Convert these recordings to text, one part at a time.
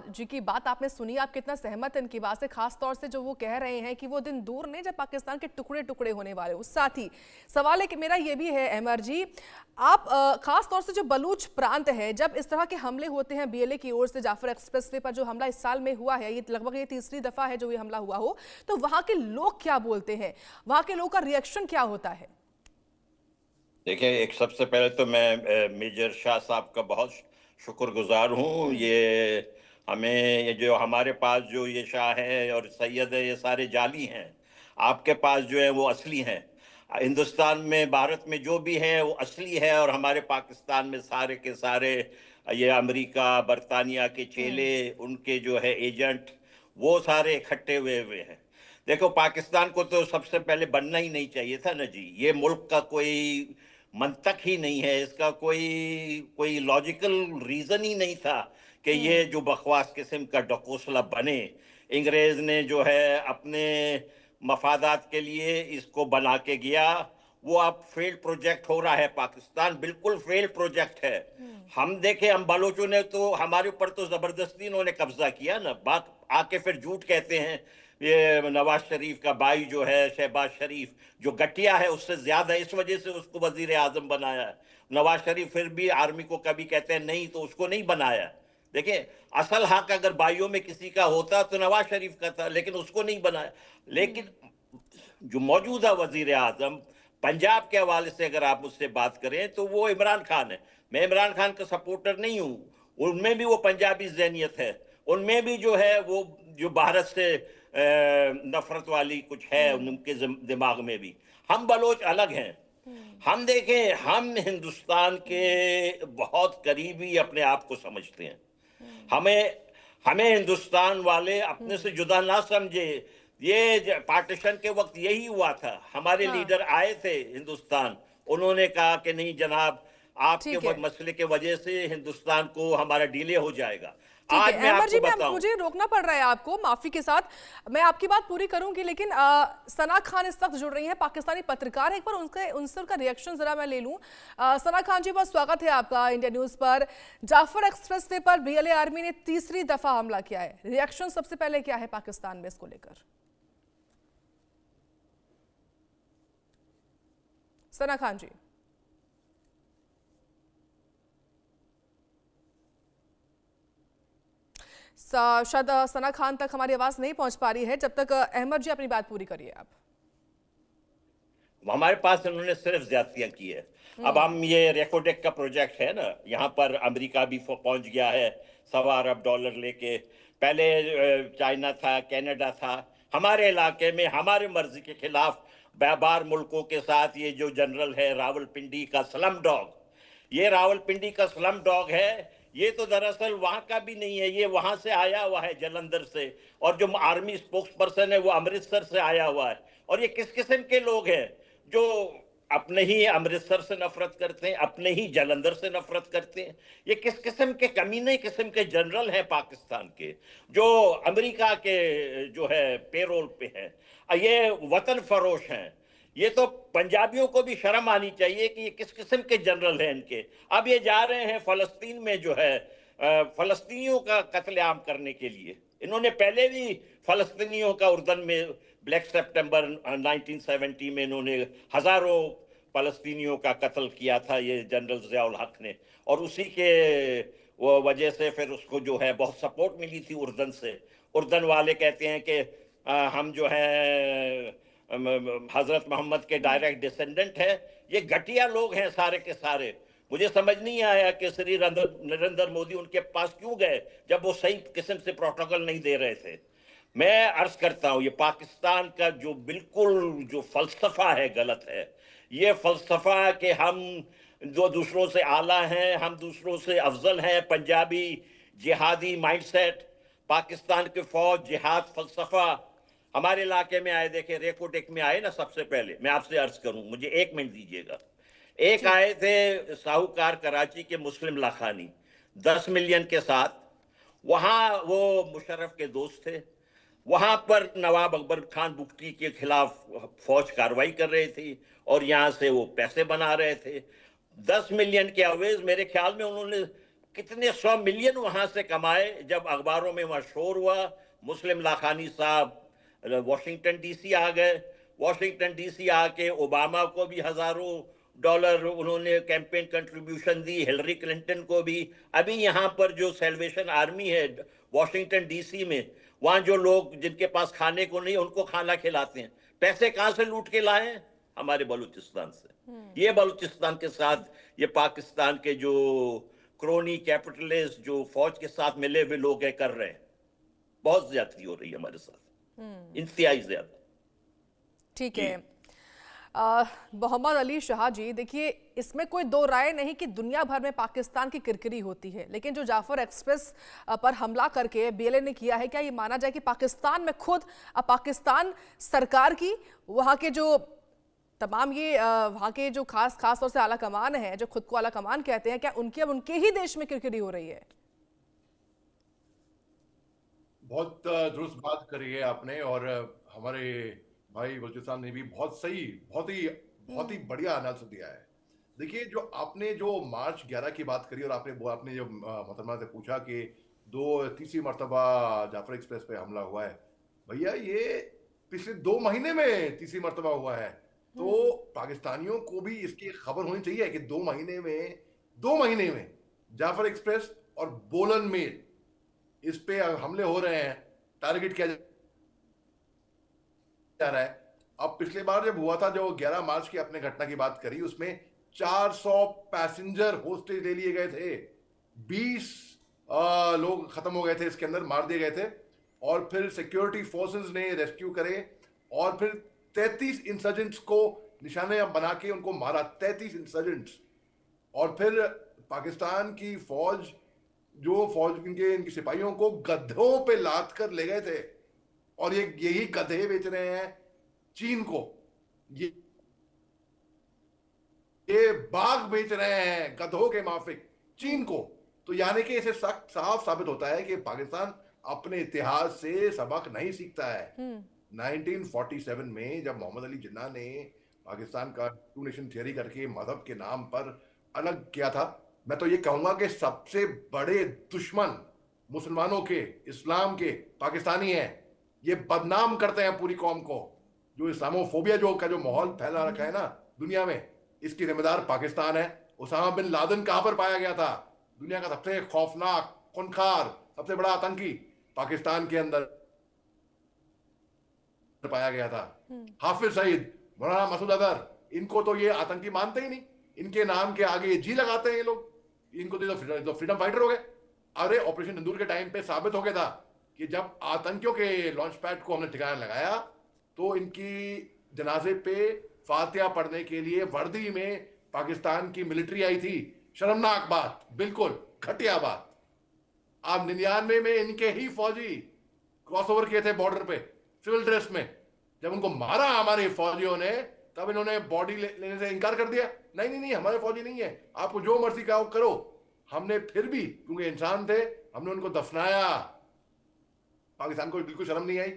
जी की बात आपने सुनी, आप कितना सहमत हैं इनकी बात से, खास तौर से जो वो कह रहे हैं कि वो दिन दूर नहीं जब पाकिस्तान के टुकड़े टुकड़े होने वाले हो। साथ ही सवाल है कि मेरा ये भी है अहमर जी, आप खास तौर से जो बलूच प्रांत है, जब इस तरह के हमले होते हैं बीएलए की ओर से, जाफर एक्सप्रेस वे पर जो हमला इस साल में हुआ है, ये लगभग ये तीसरी दफा है जो ये हमला हुआ हो, तो वहां के लोग क्या बोलते हैं, वहां के लोगों का रिएक्शन क्या होता है? देखिए, एक सबसे पहले तो मैं मेजर शाह साहब का बहुत शुक्रगुजार हूँ। ये हमें, ये जो हमारे पास जो ये शाह है और सैयद है, ये सारे जाली हैं। आपके पास जो है वो असली हैं। हिंदुस्तान में, भारत में जो भी है वो असली है, और हमारे पाकिस्तान में सारे के सारे ये अमेरिका बरतानिया के चेले, उनके जो है एजेंट, वो सारे इकट्ठे हुए हैं। देखो, पाकिस्तान को तो सबसे पहले बनना ही नहीं चाहिए था ना जी। ये मुल्क का कोई मंतक ही नहीं है, इसका कोई कोई लॉजिकल रीजन ही नहीं था कि ये जो बकवास किस्म का डकोसला बने। अंग्रेज ने जो है अपने मफादात के लिए इसको बना के गया। वो अब फेल्ड प्रोजेक्ट हो रहा है। पाकिस्तान बिल्कुल फेल्ड प्रोजेक्ट है। हम देखे, हम बलोचों ने तो, हमारे ऊपर तो जबरदस्ती इन्होंने कब्जा किया ना। बात आके फिर झूठ कहते हैं। ये नवाज शरीफ का भाई जो है शहबाज शरीफ, जो गटिया है उससे ज्यादा, इस वजह से उसको वजीर आजम बनाया है। नवाज शरीफ फिर भी आर्मी को कभी कहते हैं नहीं, तो उसको नहीं बनाया। देखिए, असल हक अगर भाइयों में किसी का होता तो नवाज शरीफ का था, लेकिन उसको नहीं बनाया। लेकिन जो मौजूदा वजीर आजम पंजाब के हवाले से अगर आप मुझसे बात करें तो वो इमरान खान है। मैं इमरान खान का सपोर्टर नहीं हूं। उनमें भी वो पंजाबी ज़हनियत है। उनमें भी जो है वो जो भारत से नफरत वाली कुछ है उनके दिमाग में भी। हम बलोच अलग हैं। हम देखें, हम हिंदुस्तान के बहुत करीबी अपने आप को समझते हैं। हमें हमें हिंदुस्तान वाले अपने से जुदा ना समझे। ये पार्टीशन के वक्त यही हुआ था। हमारे हाँ, लीडर आए थे हिंदुस्तान, उन्होंने कहा कि नहीं जनाब, आपके ठीक है। मसले के वजह से हिंदुस्तान को हमारा डिले हो जाएगा। ठीक है आज मैं अहमर जी, आपको बताऊं, मुझे रोकना पड़ रहा है आपको, माफी के साथ। मैं आपकी बात पूरी करूंगी, लेकिन सना खान इस वक्त जुड़ रही हैं, पाकिस्तानी पत्रकार। एक बार उनसे उनका रिएक्शन जरा मैं ले लूं। सना खान जी, बहुत स्वागत है आपका इंडिया न्यूज पर। जाफर एक्सप्रेस वे पर बीएलए आर्मी ने तीसरी दफा हमला किया है, रिएक्शन सबसे पहले क्या है पाकिस्तान में इसको लेकर? सना खान जी। शायद सना खान तक हमारी आवाज नहीं पहुंच पा रही है। जब तक अहमद जी अपनी बात पूरी करिए आप। हमारे पास इन्होंने सिर्फ ज्यादतियां की है। अब हम, ये रेकोडेक का प्रोजेक्ट है ना, यहाँ पर अमेरिका भी पहुंच गया है $1.25 लेके। पहले चाइना था, कनाडा था। हमारे इलाके में हमारे मर्जी के खिलाफ बार मुल्कों के साथ ये जो जनरल है रावलपिंडी का स्लम डॉग, ये रावलपिंडी का स्लम डॉग है। ये तो दरअसल वहां का भी नहीं है, ये वहां से आया हुआ है, जलंधर से। और जो आर्मी स्पोक्स पर्सन है वो अमृतसर से आया हुआ है। और ये किस किस्म के लोग हैं जो अपने ही अमृतसर से नफरत करते हैं, अपने ही जलंधर से नफरत करते हैं। ये किस किस्म के कमीने किस्म के जनरल हैं पाकिस्तान के, जो अमेरिका के जो है पेरोल पे हैं। ये वतन फरोश हैं। ये तो पंजाबियों को भी शर्म आनी चाहिए कि ये किस किस्म के जनरल हैं इनके। अब ये जा रहे हैं फलस्तीन में जो है फलस्तीनियों का कत्लेआम करने के लिए। इन्होंने पहले भी फलस्तीनियों का उर्दन में ब्लैक सितंबर 1970 में इन्होंने हजारों फलस्तीनियों का कत्ल किया था, ये जनरल ज़ियाउल हक ने। और उसी के वो वजह से फिर उसको जो है बहुत सपोर्ट मिली थी उर्दन से। उर्दन वाले कहते हैं कि हम जो है हजरत मोहम्मद के डायरेक्ट डिसेंडेंट है। ये घटिया लोग हैं सारे के सारे। मुझे समझ नहीं आया कि श्री नरेंद्र मोदी उनके पास क्यों गए जब वो सही किस्म से प्रोटोकॉल नहीं दे रहे थे। मैं अर्ज करता हूं, ये पाकिस्तान का जो बिल्कुल जो फलसफा है गलत है। ये फलसफा कि हम जो दूसरों से आला हैं, हम दूसरों से अफजल हैं, पंजाबी जिहादी माइंडसेट, पाकिस्तान के फौज जिहाद फलसफा हमारे इलाके में आए। देखे, रेकोटेक में आए ना, सबसे पहले मैं आपसे अर्ज करूं, मुझे 1 मिनट दीजिएगा। एक ठीक। आए थे साहूकार कराची के मुस्लिम लाखानी 10 मिलियन के साथ। वहां वो मुशर्रफ के दोस्त थे। वहां पर नवाब अकबर खान बुगटी के खिलाफ फौज कार्रवाई कर रही थी और यहां से वो पैसे बना रहे थे। 10 मिलियन के अवेज, मेरे ख्याल में उन्होंने कितने 100 मिलियन वहां से कमाए जब अखबारों में वहां शोर हुआ। मुस्लिम लाखानी साहब वॉशिंगटन डीसी आ गए। वॉशिंगटन डीसी आके ओबामा को भी हजारों डॉलर उन्होंने कैंपेन कंट्रीब्यूशन दी, हिलरी क्लिंटन को भी। अभी यहां पर जो सेल्वेशन आर्मी है वॉशिंगटन डीसी में, वहां जो लोग जिनके पास खाने को नहीं उनको खाना खिलाते हैं। पैसे कहां से लूट के लाए हैं? हमारे बलूचिस्तान से। ये बलूचिस्तान के साथ ये पाकिस्तान के जो क्रोनी कैपिटलिस्ट जो फौज के साथ मिले हुए लोग है कर रहे हैं। बहुत ज्यादती हो रही है हमारे साथ, इंतहाई ज्यादा। ठीक जी। है। मोहम्मद अली शाह जी, देखिए इसमें कोई दो राय नहीं कि दुनिया भर में पाकिस्तान की किरकिरी होती है, लेकिन जो जाफर एक्सप्रेस पर हमला करके बीएलए ने किया है, क्या ये माना जाए कि पाकिस्तान में खुद पाकिस्तान सरकार की, वहाँ के जो तमाम ये वहाँ के जो खास तौर से आला कमान है, जो खुद को आला कमान कहते हैं, क्या उनकी अब उनके ही देश में किरकिरी हो रही है? बहुत दुरुस्त बात करी है आपने। और हमारे भाई बलूचिस्तान ने भी बहुत सही, बहुत ही बढ़िया एनालिसिस दिया है। देखिए, जो आपने जो मार्च 11 की बात करी और आपने जो मोहतरमा से पूछा कि तीसरी मर्तबा जाफर एक्सप्रेस पे हमला हुआ है, भैया ये पिछले 2 महीने में तीसरी मर्तबा हुआ है। तो पाकिस्तानियों को भी इसकी खबर होनी चाहिए कि 2 महीने में जाफर एक्सप्रेस और बोलन मेल, इस पे हमले हो रहे हैं, टारगेट किया जा रहा है। अब पिछले बार जब हुआ था, जो 11 मार्च की आपने घटना की बात करी, उसमें 400 पैसेंजर होस्टेज ले लिए गए थे, 20 लोग खत्म हो गए थे, इसके अंदर मार दिए गए थे। और फिर सिक्योरिटी फोर्सेस ने रेस्क्यू करे और फिर 33 इंसर्जेंट्स को निशाने बना के उनको मारा, 33 इंसर्जेंट्स। और फिर पाकिस्तान की फौज, इनके सिपाहियों को गधों पे लाद कर ले गए थे, और यही गधे बेच रहे हैं चीन को, ये बाघ बेच रहे हैं गधों के माफिक चीन को। तो यानी कि इसे सख्त साफ साबित होता है कि पाकिस्तान अपने इतिहास से सबक नहीं सीखता है। 1947 में जब मोहम्मद अली जिन्ना ने पाकिस्तान का टू नेशन थियरी करके मजहब के नाम पर अलग किया था, मैं तो ये कहूंगा कि सबसे बड़े दुश्मन मुसलमानों के, इस्लाम के, पाकिस्तानी हैं। ये बदनाम करते हैं पूरी कौम को। जो इस्लामोफोबिया जो माहौल फैला रखा है ना दुनिया में, इसकी जिम्मेदार पाकिस्तान है। उसामा बिन लादेन कहां पर पाया गया था? दुनिया का सबसे खौफनाक, खूंखार, सबसे बड़ा आतंकी पाकिस्तान के अंदर पाया गया था। हाफिज सईद, मौलाना मसूद अजहर, इनको तो ये आतंकी मानते ही नहीं। इनके नाम के आगे जी लगाते हैं ये लोग। इनको तो फ्रीडम फाइटर हो गए। अरे ऑपरेशन सिंदूर के टाइम पे साबित हो गया था कि जब आतंकियों के लॉन्च पैड को हमने ठिकाना लगाया तो इनकी जनाजे पे फातिहा पढ़ने के लिए वर्दी में पाकिस्तान की मिलिट्री आई थी। शर्मनाक बात, बिल्कुल घटिया बात। अब 99 में इनके ही फौजी क्रॉसओवर किए थे बॉर्डर पे सिविल ड्रेस में। जब उनको मारा हमारे फौजियों ने, तब इन्होंने बॉडी लेने से इनकार कर दिया। नहीं, हमारे फौजी नहीं है, आपको जो मर्जी करो। हमने फिर भी, क्योंकि इंसान थे, हमने उनको दफनाया। पाकिस्तान को बिल्कुल शर्म नहीं आई।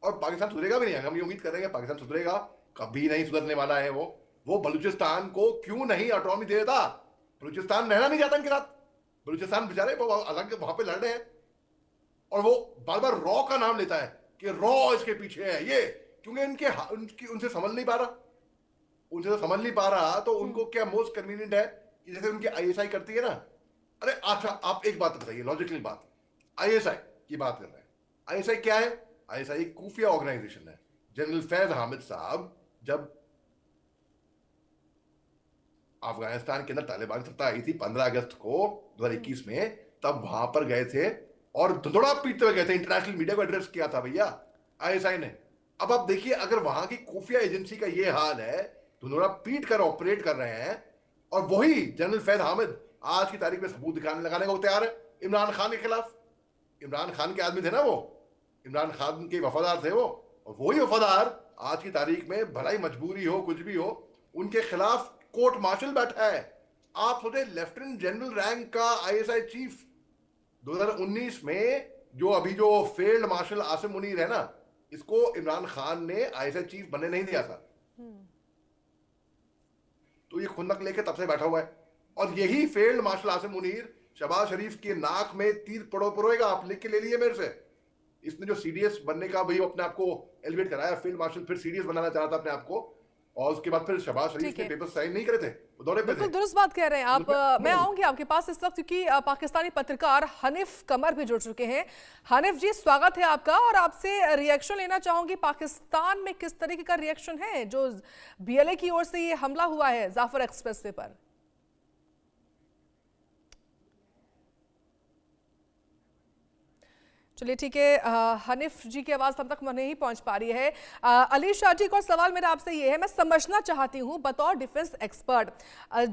और पाकिस्तान सुधरेगा भी नहीं। हम ये उम्मीद कर रहे हैं पाकिस्तान सुधरेगा, कभी नहीं सुधरने वाला है। वो बलूचिस्तान को क्यों नहीं ऑटोनॉमी दे देता? बलूचिस्तान रहना नहीं चाहता इनके साथ। बलूचिस्तान बेचारे वो अलग वहां पे लड़ रहे हैं, और वो बार बार रॉ का नाम लेता है कि रॉ इसके पीछे है ये, क्योंकि उनसे समझ नहीं पा रहा। उनसे तो समझ नहीं पा रहा, तो उनको क्या मोस्ट कन्वीनियंट है कि जैसे उनकी आईएसआई करती है ना। अरे अच्छा, आप एक बात बताइए, लॉजिकल बात, आईएसआई की बात कर रहे हैं। आईएसआई क्या है? आईएसआई एक खुफिया ऑर्गेनाइजेशन है। जनरल फैज हामिद साहब जब अफगानिस्तान के अंदर तालिबान सत्ता आई थी 15 अगस्त को 2021 में, तब वहां पर गए थे और धुंधुड़ा पीटते हुए गए थे। इंटरनेशनल मीडिया को एड्रेस किया था भैया आईएसआई ने। अब आप देखिए, अगर वहां की खुफिया एजेंसी का ये हाल है, धुंधुड़ा पीट कर ऑपरेट कर रहे हैं, और वही जनरल फैज हामिद आज की तारीख में सबूत लगाने को तैयार है इमरान खान के खिलाफ। इमरान खान के आदमी थे ना वो, इमरान खान के वफादार थे वो, और वही वफादार आज की तारीख में भलाई मजबूरी हो कुछ भी हो, उनके खिलाफ कोर्ट मार्शल बैठा है। आप सोचे, लेफ्टिनेंट जनरल रैंक का आईएसआई चीफ 2019 में, जो फील्ड मार्शल आसिम मुनीर है ना, इसको इमरान खान ने आईएसआई चीफ बनने नहीं दिया था। तो ये खुंदक लेके तब से बैठा हुआ है। और यही फेल्ड मार्शल आसिम मुनीर शहबाज शरीफ के नाक में तीर परोएगा। आप लिख के ले लिए मेरे से। इसने जो सीडीएस बनने का भाई अपने आप को एलिवेट कराया, फील्ड मार्शल, फिर सीडीएस बनाना चाह रहा था अपने आप को, और उसके बाद फिर शहबाज शरीफ ने पेपर साइन नहीं करे थे, वो दौरे पे थे। बिल्कुल दुरुस्त बात कह रहे हैं आप। मैं आऊंगी आपके पास इस वक्त, क्योंकि पाकिस्तानी पत्रकार हनीफ कमर भी जुड़ चुके हैं। हनीफ जी, स्वागत है आपका, और आपसे रिएक्शन लेना चाहूंगी। पाकिस्तान में किस तरीके का रिएक्शन है जो बीएलए की ओर से ये हमला हुआ है जाफर एक्सप्रेसवे पर? चलिए ठीक है, हनीफ जी की आवाज़ तब तक नहीं पहुंच पा रही है। अली शाह जी, का सवाल मेरा आपसे ये है, मैं समझना चाहती हूं बतौर डिफेंस एक्सपर्ट,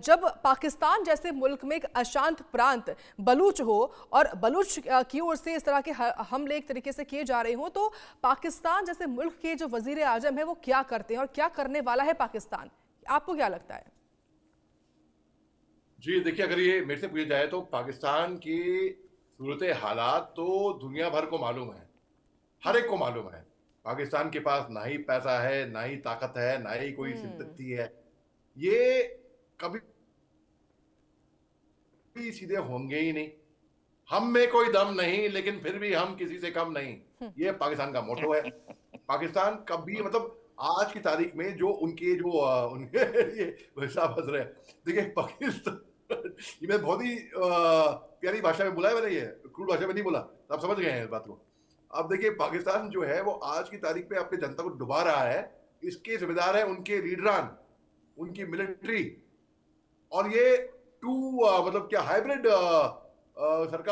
जब पाकिस्तान जैसे मुल्क में एक अशांत प्रांत बलूच हो और बलूच की ओर से इस तरह के हमले एक तरीके से किए जा रहे हों, तो पाकिस्तान जैसे मुल्क के जो वजीर आजम है वो क्या करते हैं और क्या करने वाला है पाकिस्तान? आपको क्या लगता है? जी देखिए, अगर ये मेरे से पूछा जाए तो पाकिस्तान की सूरत हालात तो दुनिया भर को मालूम है, हर एक को मालूम है। पाकिस्तान के पास ना ही पैसा है, ना ही ताकत है, ना ही कोई सिंपैथी है। ये कभी भी सीधे होंगे ही नहीं। हम में कोई दम नहीं, लेकिन फिर भी हम किसी से कम नहीं। ये पाकिस्तान का मोटो है। पाकिस्तान कभी, मतलब आज की तारीख में जो उनके उनके ये वैसा हंस रहे हैं। देखिए पाकिस्तान ये मैं बहुत ही प्यारी भाषा में बोला है मैंने, ये क्रूड भाषा में नहीं बोला, आप समझ गए हैं इस बात को। अब देखिए पाकिस्तान जो है वो आज की तारीख में अपनी जनता को डुबा रहा है। इसके जिम्मेदार है उनके लीडरान, उनकी मिलिट्री, और ये मतलब क्या हाइब्रिड सरकार